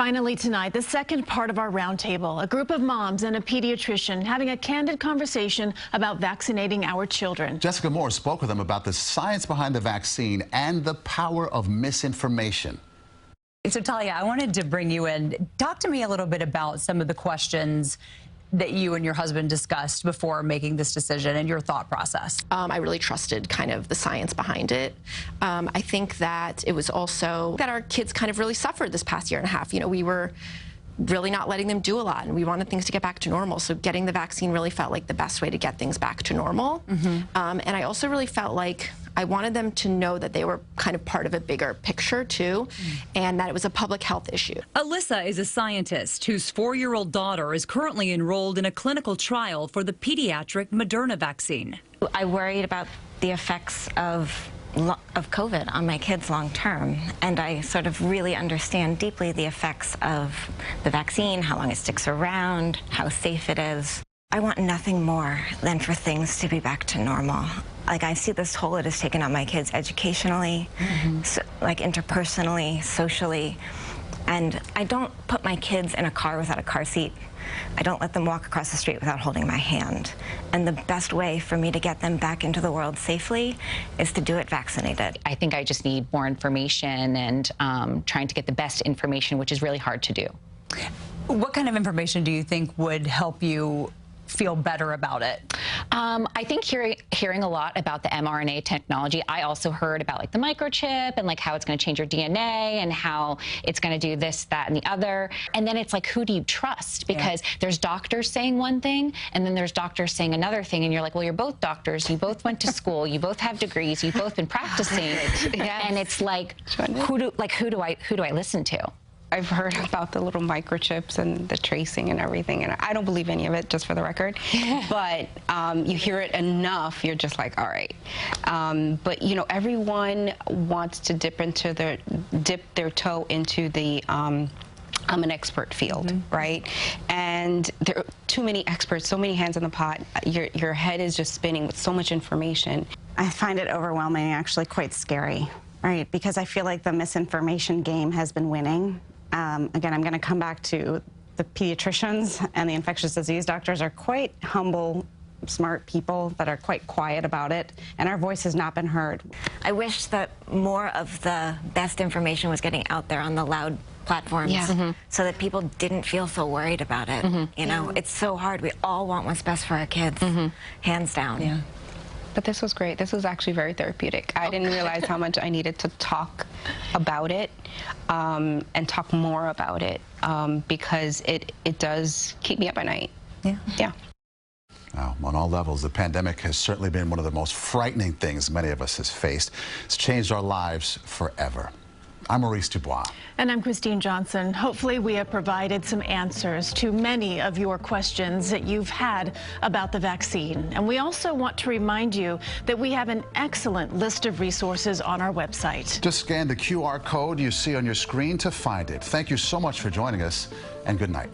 Finally tonight, the second part of our roundtable, a group of moms and a pediatrician having a candid conversation about vaccinating our children. Jessica Moore spoke with them about the science behind the vaccine and the power of misinformation. So Talia, I wanted to bring you in. Talk to me a little bit about some of the questions that you and your husband discussed before making this decision and your thought process. I really trusted kind of the science behind it. I think that it was also that our kids kind of really suffered this past year and a half. You know, we were really not letting them do a lot, and we wanted things to get back to normal. So getting the vaccine really felt like the best way to get things back to normal. And I also really felt like I wanted them to know that they were kind of part of a bigger picture too, and that it was a public health issue. Alyssa is a scientist whose 4-year-old daughter is currently enrolled in a clinical trial for the pediatric Moderna vaccine. I worried about the effects of COVID on my kids long term, and I sort of really understand deeply the effects of the vaccine, how long it sticks around, how safe it is. I want nothing more than for things to be back to normal. Like, I see this toll it has taken on my kids educationally, like interpersonally, socially, and I don't put my kids in a car without a car seat. I don't let them walk across the street without holding my hand. And the best way for me to get them back into the world safely is to do it vaccinated. I think I just need more information and trying to get the best information, which is really hard to do. What kind of information do you think would help you feel better about it? I think hearing a lot about the mRNA technology. I also heard about like the microchip and like how it's going to change your DNA and how it's going to do this, that, and the other. And then it's like, who do you trust? Because there's doctors saying one thing, and then there's doctors saying another thing, and you're like, well, you're both doctors, you both went to school, you both have degrees, you've both been practicing, and it's like, who do I listen to? I've heard about the little microchips and the tracing and everything, and I don't believe any of it, just for the record. But you hear it enough, you're just like, all right. But you know, everyone wants to dip their toe into the I'm an expert field, right? And there are too many experts, so many hands in the pot. Your head is just spinning with so much information. I find it overwhelming, actually quite scary, right? Because I feel like the misinformation game has been winning. Again, I'm going to come back to the pediatricians and the infectious disease doctors are quite humble, smart people that are quite quiet about it, and our voice has not been heard. I wish that more of the best information was getting out there on the loud platforms so that people didn't feel so worried about it. You know, it's so hard. We all want what's best for our kids, hands down. But this was great. This was actually very therapeutic. I didn't realize how much I needed to talk about it and talk more about it because it does keep me up at night. Now, on all levels, the pandemic has certainly been one of the most frightening things many of us has faced. It's changed our lives forever. I'm Maurice Dubois. And I'm Christine Johnson. Hopefully we have provided some answers to many of your questions that you've had about the vaccine. And we also want to remind you that we have an excellent list of resources on our website. Just scan the QR code you see on your screen to find it. Thank you so much for joining us, and good night.